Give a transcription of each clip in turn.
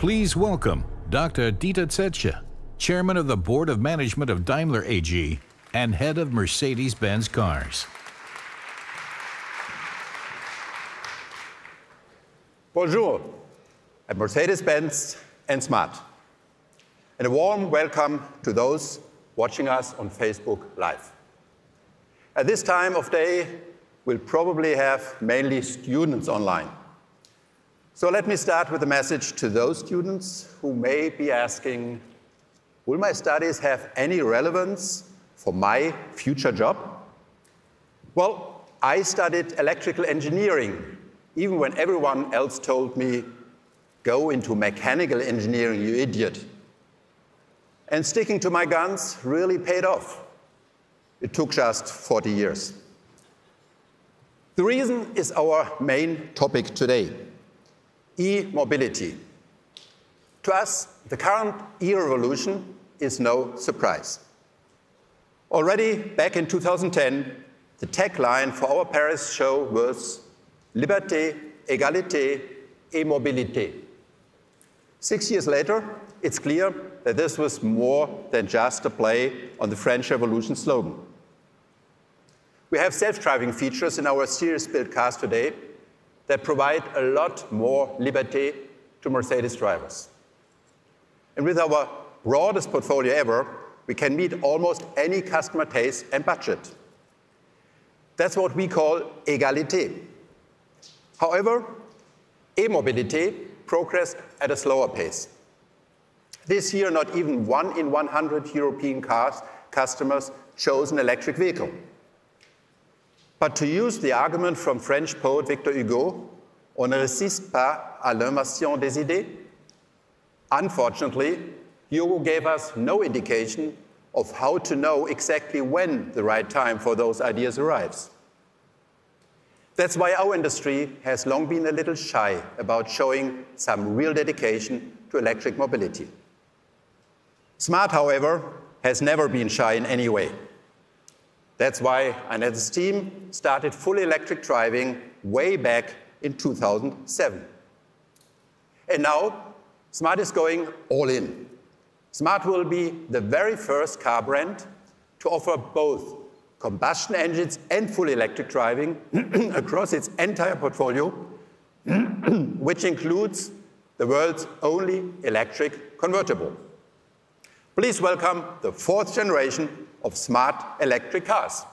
Please welcome Dr. Dieter Zetsche, Chairman of the Board of Management of Daimler AG and Head of Mercedes-Benz Cars. Bonjour at Mercedes-Benz and Smart. And a warm welcome to those watching us on Facebook Live. At this time of day, we'll probably have mainly students online. So let me start with a message to those students who may be asking, will my studies have any relevance for my future job? Well, I studied electrical engineering, even when everyone else told me, go into mechanical engineering, you idiot. And sticking to my guns really paid off. It took just 40 years. The reason is our main topic today, e-mobility. To us, the current e-revolution is no surprise. Already back in 2010, the tagline for our Paris show was Liberté, Égalité et Mobilité. 6 years later, it's clear that this was more than just a play on the French Revolution slogan. We have self-driving features in our series-built cars today that provide a lot more liberté to Mercedes drivers. And with our broadest portfolio ever, we can meet almost any customer taste and budget. That's what we call égalité. However, e-mobility progressed at a slower pace. This year, not even 1 in 100 European customers chose an electric vehicle. But to use the argument from French poet Victor Hugo, on ne résiste pas à l'invasion des idées, unfortunately, Hugo gave us no indication of how to know exactly when the right time for those ideas arrives. That's why our industry has long been a little shy about showing some real dedication to electric mobility. Smart, however, has never been shy in any way. That's why I and his team started fully electric driving way back in 2007. And now, Smart is going all in. Smart will be the very first car brand to offer both combustion engines and fully electric driving across its entire portfolio, which includes the world's only electric convertible. Please welcome the 4th generation of smart electric cars.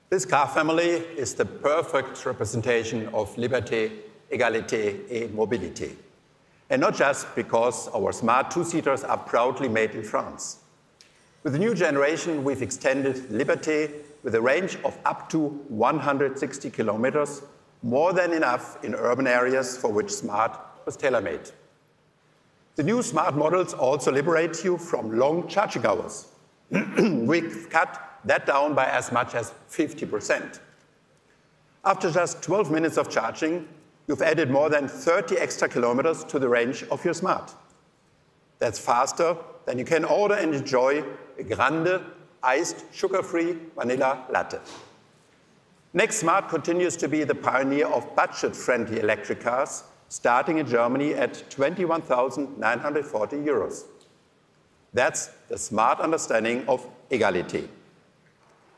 This car family is the perfect representation of liberté, égalité, et mobilité. And not just because our smart two-seaters are proudly made in France. With the new generation, we've extended liberté with a range of up to 160 kilometers, more than enough in urban areas for which smart was tailor-made. The new smart models also liberate you from long charging hours. We've cut that down by as much as 50%. After just 12 minutes of charging, you've added more than 30 extra kilometers to the range of your smart. That's faster than you can order and enjoy a grande, iced, sugar-free vanilla latte. Next Smart continues to be the pioneer of budget-friendly electric cars, starting in Germany at 21,940 euros. That's the smart understanding of égalité.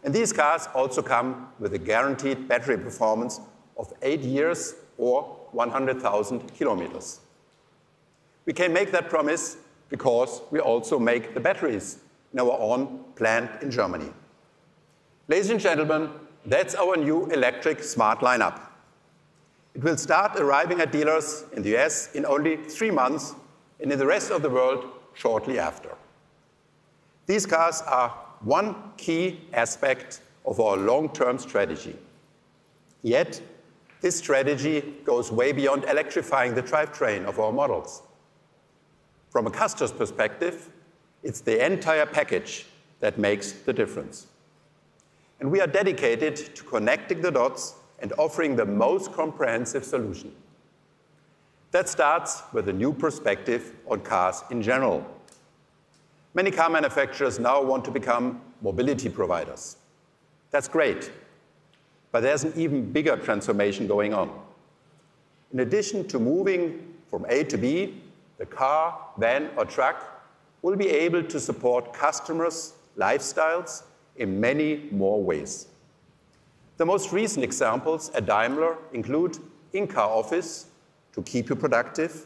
And these cars also come with a guaranteed battery performance of 8 years or 100,000 kilometers. We can make that promise because we also make the batteries in our own plant in Germany. Ladies and gentlemen, that's our new electric smart lineup. It will start arriving at dealers in the US in only 3 months and in the rest of the world shortly after. These cars are one key aspect of our long-term strategy. Yet, this strategy goes way beyond electrifying the drivetrain of our models. From a customer's perspective, it's the entire package that makes the difference. And we are dedicated to connecting the dots and offering the most comprehensive solution. That starts with a new perspective on cars in general. Many car manufacturers now want to become mobility providers. That's great, but there's an even bigger transformation going on. In addition to moving from A to B, the car, van, or truck will be able to support customers' lifestyles in many more ways. The most recent examples at Daimler include in-car office to keep you productive,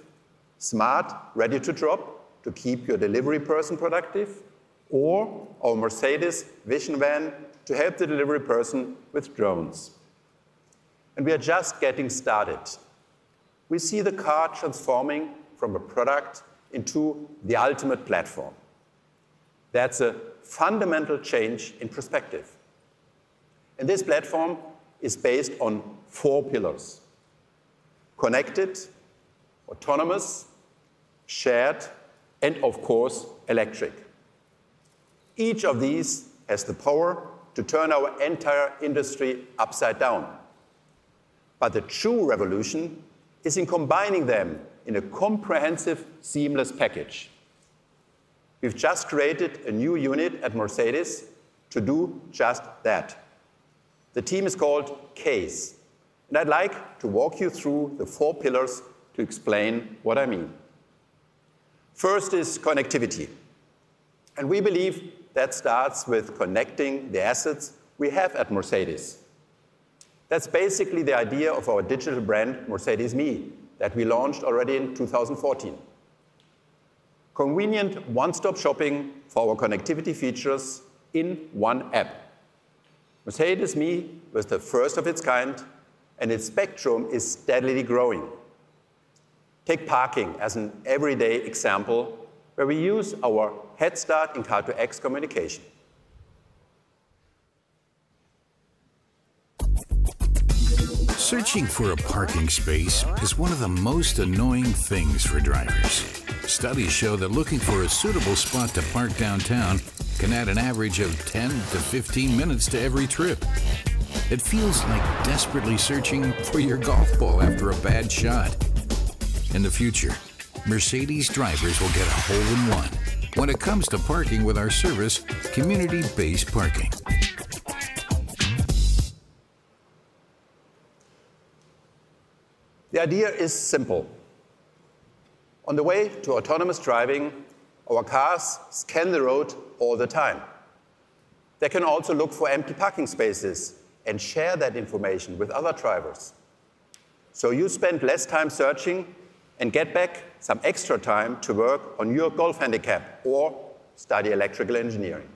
smart, ready to drop to keep your delivery person productive, or our Mercedes Vision van to help the delivery person with drones. And we are just getting started. We see the car transforming from a product into the ultimate platform. That's a fundamental change in perspective. And this platform is based on 4 pillars: connected, autonomous, shared, and of course, electric. Each of these has the power to turn our entire industry upside down. But the true revolution is in combining them in a comprehensive, seamless package. We've just created a new unit at Mercedes to do just that. The team is called CASE, and I'd like to walk you through the 4 pillars to explain what I mean. First is connectivity, and we believe that starts with connecting the assets we have at Mercedes. That's basically the idea of our digital brand, Mercedes-Me, that we launched already in 2014. Convenient one-stop shopping for our connectivity features in one app. Mercedes-Me was the first of its kind, and its spectrum is steadily growing. Take parking as an everyday example, where we use our head start in Car2X communication. Searching for a parking space is one of the most annoying things for drivers. Studies show that looking for a suitable spot to park downtown can add an average of 10 to 15 minutes to every trip. It feels like desperately searching for your golf ball after a bad shot. In the future, Mercedes drivers will get a hole-in-one when it comes to parking with our service, community-based parking. The idea is simple. On the way to autonomous driving, our cars scan the road all the time. They can also look for empty parking spaces and share that information with other drivers. So you spend less time searching and get back some extra time to work on your golf handicap or study electrical engineering.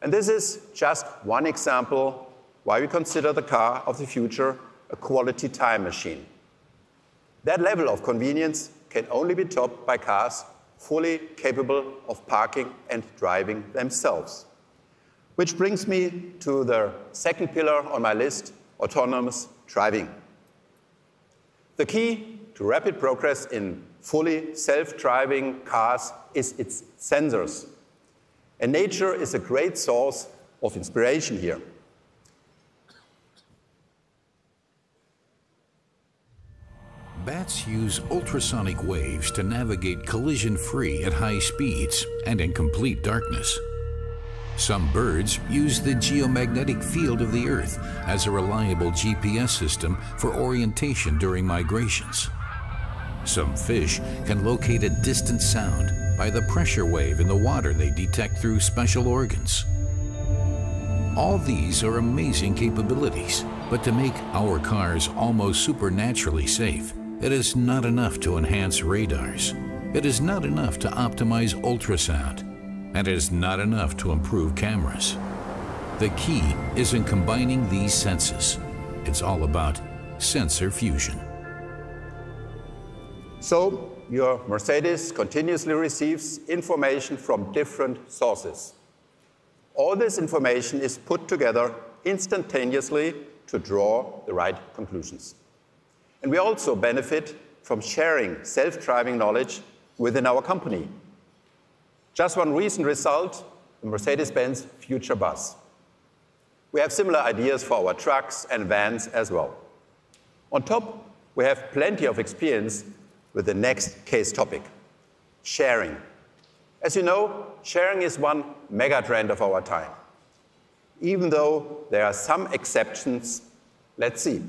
And this is just one example why we consider the car of the future a quality time machine. That level of convenience can only be topped by cars fully capable of parking and driving themselves. Which brings me to the second pillar on my list, autonomous driving. The key to rapid progress in fully self-driving cars is its sensors. And nature is a great source of inspiration here. Bats use ultrasonic waves to navigate collision-free at high speeds and in complete darkness. Some birds use the geomagnetic field of the Earth as a reliable GPS system for orientation during migrations. Some fish can locate a distant sound by the pressure wave in the water they detect through special organs. All these are amazing capabilities, but to make our cars almost supernaturally safe, it is not enough to enhance radars. It is not enough to optimize ultrasound. And it is not enough to improve cameras. The key is in combining these senses. It's all about sensor fusion. So, your Mercedes continuously receives information from different sources. All this information is put together instantaneously to draw the right conclusions. And we also benefit from sharing self-driving knowledge within our company. Just one recent result, the Mercedes-Benz Future Bus. We have similar ideas for our trucks and vans as well. On top, we have plenty of experience with the next case topic, sharing. As you know, sharing is one mega trend of our time. Even though there are some exceptions, let's see.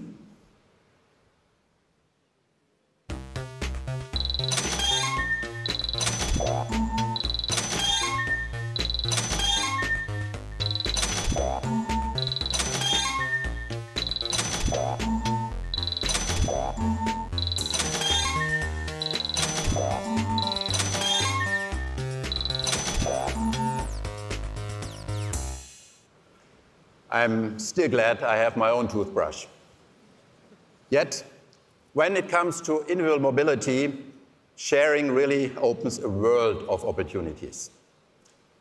I'm still glad I have my own toothbrush. Yet, when it comes to individual mobility, sharing really opens a world of opportunities.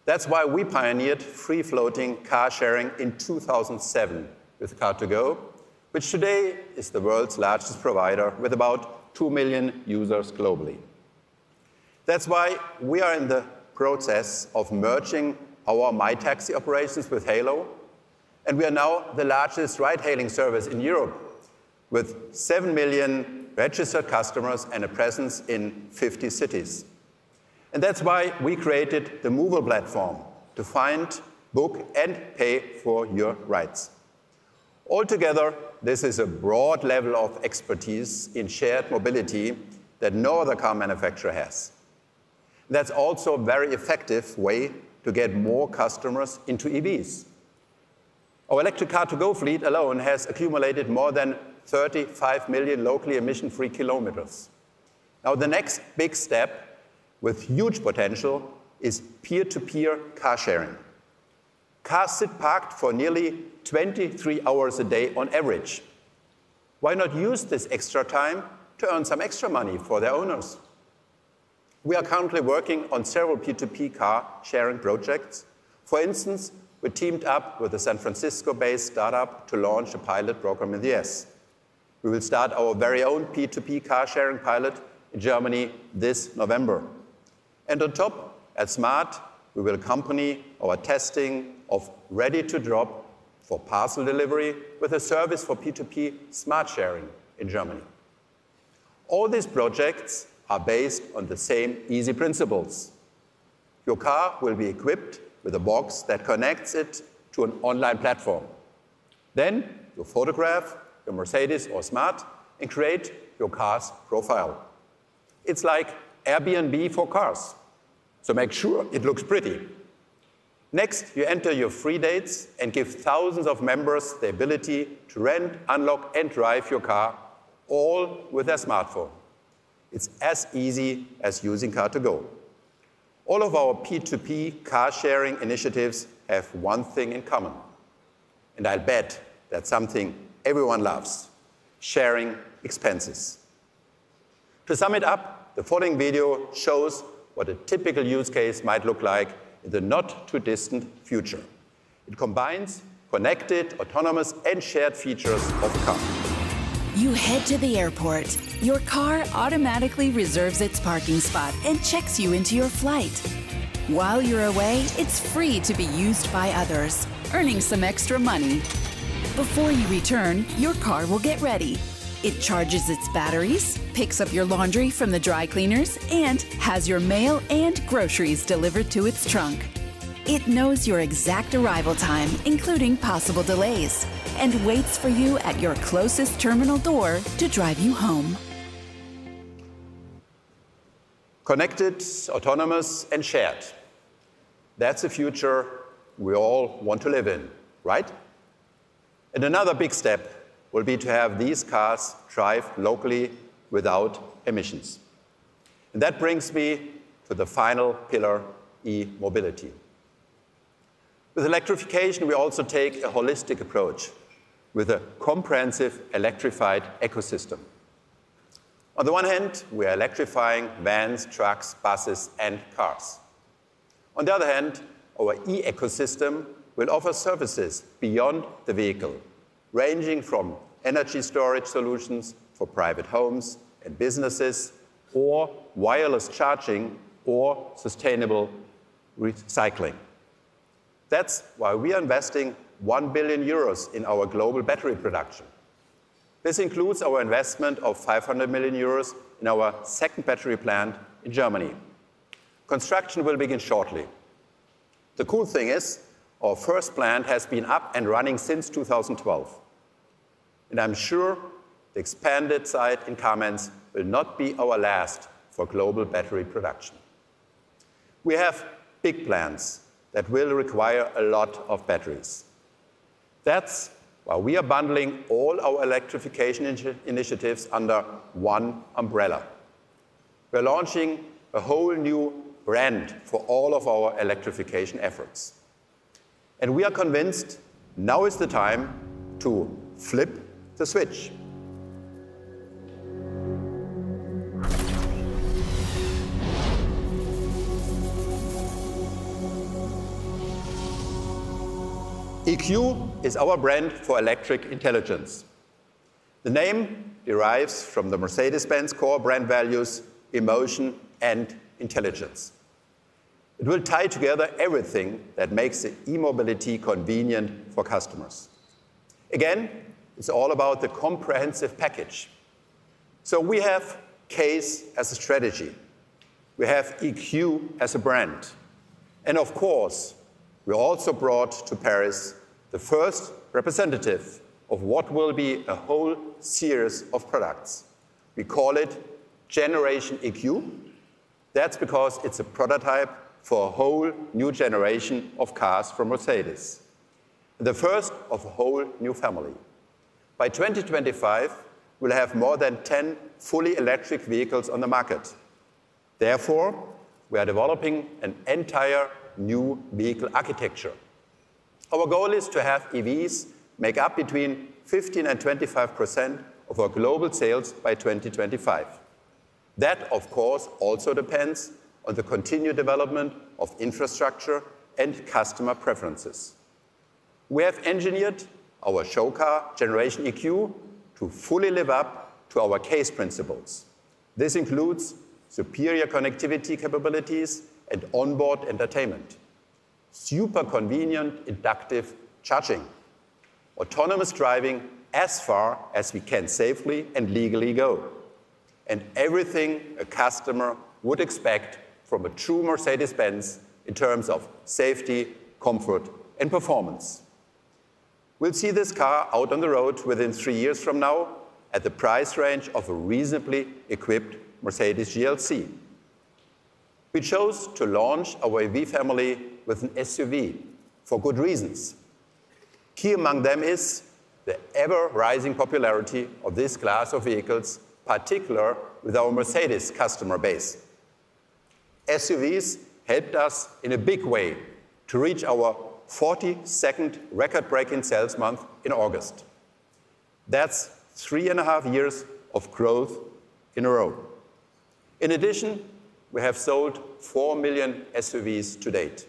That's why we pioneered free-floating car sharing in 2007 with Car2Go, which today is the world's largest provider with about 2 million users globally. That's why we are in the process of merging our MyTaxi operations with Halo, and we are now the largest ride-hailing service in Europe, with 7 million registered customers and a presence in 50 cities. And that's why we created the Mover platform to find, book, and pay for your rides. Altogether, this is a broad level of expertise in shared mobility that no other car manufacturer has. That's also a very effective way to get more customers into EVs. Our electric Car2Go fleet alone has accumulated more than 35 million locally emission-free kilometers. Now, the next big step with huge potential is peer-to-peer car sharing. Cars sit parked for nearly 23 hours a day on average. Why not use this extra time to earn some extra money for their owners? We are currently working on several peer-to-peer car sharing projects. For instance, we teamed up with a San Francisco-based startup to launch a pilot program in the US. We will start our very own P2P car sharing pilot in Germany this November. And on top, at Smart, we will accompany our testing of ready-to-drop for parcel delivery with a service for P2P smart sharing in Germany. All these projects are based on the same easy principles. Your car will be equipped with a box that connects it to an online platform. Then you photograph your Mercedes or Smart and create your car's profile. It's like Airbnb for cars, so make sure it looks pretty. Next, you enter your free dates and give thousands of members the ability to rent, unlock, and drive your car, all with their smartphone. It's as easy as using Car2Go. All of our P2P car sharing initiatives have one thing in common. And I'll bet That's something everyone loves: sharing expenses. To sum it up, the following video shows what a typical use case might look like in the not-too-distant future. It combines connected, autonomous, and shared features of a car. You head to the airport. Your car automatically reserves its parking spot and checks you into your flight. While you're away, it's free to be used by others, earning some extra money. Before you return, your car will get ready. It charges its batteries, picks up your laundry from the dry cleaners, and has your mail and groceries delivered to its trunk. It knows your exact arrival time, including possible delays, and waits for you at your closest terminal door to drive you home. Connected, autonomous, and shared. That's a future we all want to live in, right? And another big step will be to have these cars drive locally without emissions. And that brings me to the final pillar, e-mobility. With electrification, we also take a holistic approach with a comprehensive electrified ecosystem. On the one hand, we are electrifying vans, trucks, buses, and cars. On the other hand, our e-ecosystem will offer services beyond the vehicle, ranging from energy storage solutions for private homes and businesses, or wireless charging, or sustainable recycling. That's why we are investing 1 billion euros in our global battery production. This includes our investment of 500 million euros in our second battery plant in Germany. Construction will begin shortly. The cool thing is, our first plant has been up and running since 2012. And I'm sure the expanded site in Kamenz will not be our last for global battery production. We have big plans that will require a lot of batteries. That's why we are bundling all our electrification initiatives under one umbrella. We're launching a whole new brand for all of our electrification efforts. And we are convinced now is the time to flip the switch. EQ is our brand for electric intelligence. The name derives from the Mercedes-Benz core brand values, emotion, and intelligence. It will tie together everything that makes the e-mobility convenient for customers. Again, it's all about the comprehensive package. So we have CASE as a strategy. We have EQ as a brand. And of course, we also brought to Paris the first representative of what will be a whole series of products. We call it Generation EQ. That's because it's a prototype for a whole new generation of cars from Mercedes, the first of a whole new family. By 2025, we'll have more than 10 fully electric vehicles on the market. Therefore, we are developing an entire new vehicle architecture. Our goal is to have EVs make up between 15% and 25% of our global sales by 2025. That, of course, also depends on the continued development of infrastructure and customer preferences. We have engineered our show car, Generation EQ, to fully live up to our CASE principles. This includes superior connectivity capabilities and onboard entertainment, super convenient inductive charging, autonomous driving as far as we can safely and legally go, and everything a customer would expect from a true Mercedes-Benz in terms of safety, comfort, and performance. We'll see this car out on the road within 3 years from now at the price range of a reasonably equipped Mercedes GLC. We chose to launch our EV family with an SUV for good reasons. Key among them is the ever-rising popularity of this class of vehicles, particularly with our Mercedes customer base. SUVs helped us in a big way to reach our 42nd record-breaking sales month in August. That's 3.5 years of growth in a row. In addition, we have sold 4 million SUVs to date.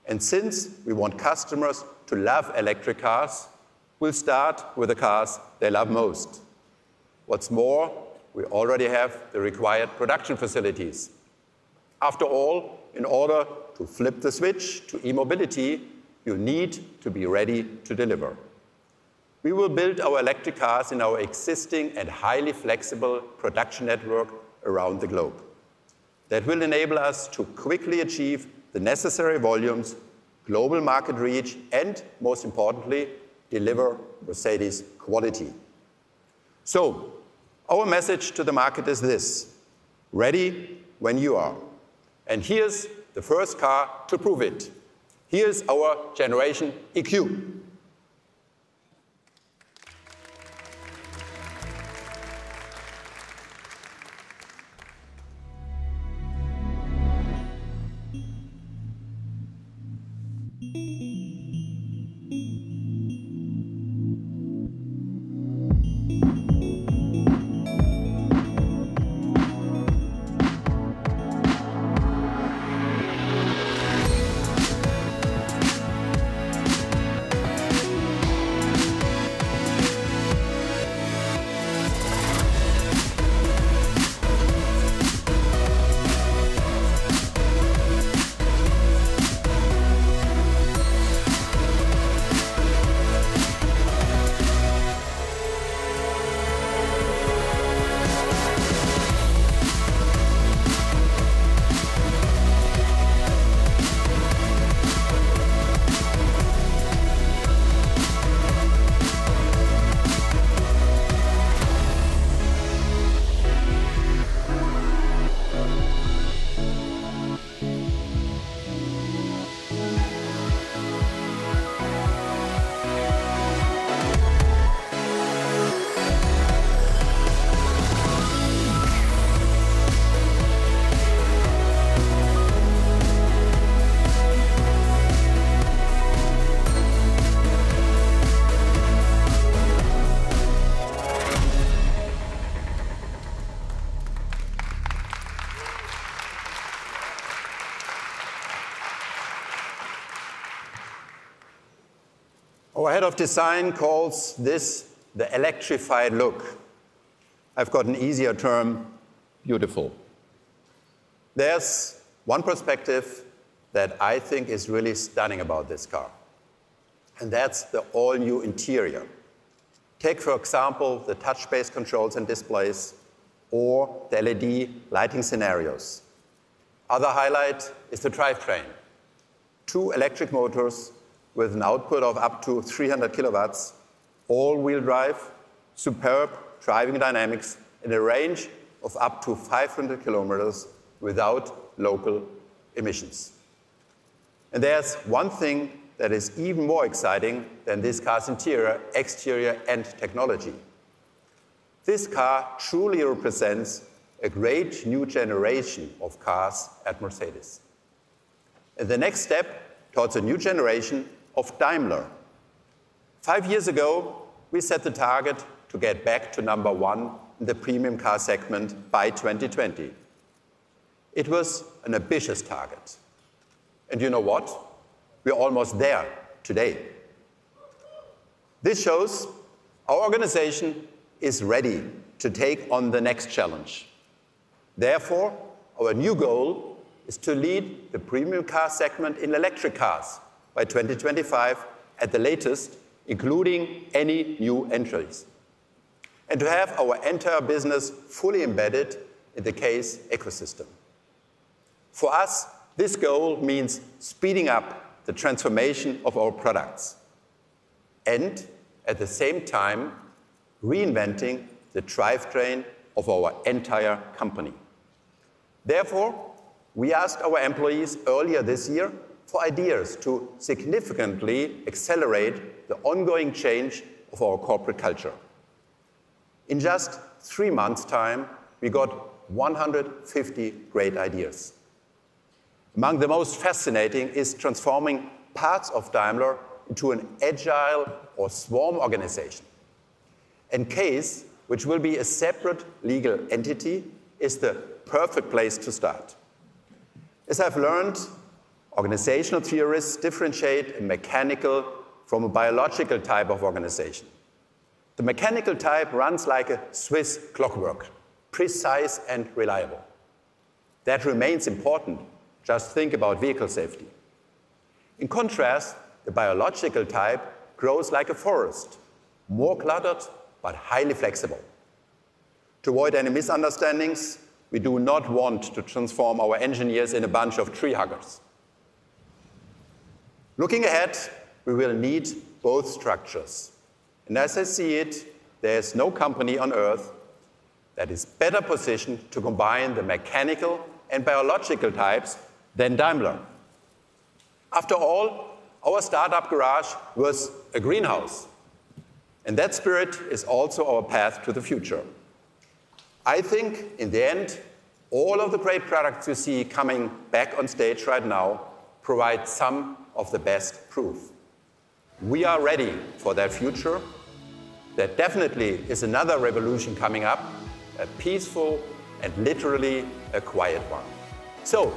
And since we want customers to love electric cars, we'll start with the cars they love most. What's more, we already have the required production facilities. After all, in order to flip the switch to e-mobility, you need to be ready to deliver. We will build our electric cars in our existing and highly flexible production network around the globe. That will enable us to quickly achieve the necessary volumes, global market reach, and, most importantly, deliver Mercedes quality. So, our message to the market is this: ready when you are. And here's the first car to prove it. Here's our Generation EQ. Our head of design calls this the electrified look. I've got an easier term: beautiful. There's one perspective that I think is really stunning about this car, and that's the all-new interior. Take, for example, the touch-based controls and displays, or the LED lighting scenarios. Other highlight is the drivetrain. 2 electric motors with an output of up to 300 kilowatts, all-wheel drive, superb driving dynamics, and a range of up to 500 kilometers without local emissions. And there's one thing that is even more exciting than this car's interior, exterior, and technology. This car truly represents a great new generation of cars at Mercedes. And the next step towards a new generation of Daimler. 5 years ago, we set the target to get back to #1 in the premium car segment by 2020. It was an ambitious target. And you know what? We're almost there today. This shows our organization is ready to take on the next challenge. Therefore, our new goal is to lead the premium car segment in electric cars by 2025 at the latest, including any new entries, and to have our entire business fully embedded in the CASE ecosystem. For us, this goal means speeding up the transformation of our products and, at the same time, reinventing the drivetrain of our entire company. Therefore, we asked our employees earlier this year for ideas to significantly accelerate the ongoing change of our corporate culture. In just 3 months' time, we got 150 great ideas. Among the most fascinating is transforming parts of Daimler into an agile or swarm organization. And CASE, which will be a separate legal entity, is the perfect place to start. As I've learned, organizational theorists differentiate a mechanical from a biological type of organization. The mechanical type runs like a Swiss clockwork, precise and reliable. That remains important. Just think about vehicle safety. In contrast, the biological type grows like a forest, more cluttered but highly flexible. To avoid any misunderstandings, we do not want to transform our engineers in a bunch of tree huggers. Looking ahead, we will need both structures. And as I see it, there is no company on Earth that is better positioned to combine the mechanical and biological types than Daimler. After all, our startup garage was a greenhouse. And that spirit is also our path to the future. I think, in the end, all of the great products you see coming back on stage right now provide some of the best proof. We are ready for that future. There definitely is another revolution coming up, a peaceful and literally a quiet one. So,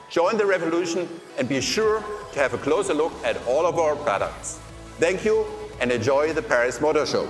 join the revolution and be sure to have a closer look at all of our products. Thank you and enjoy the Paris Motor Show.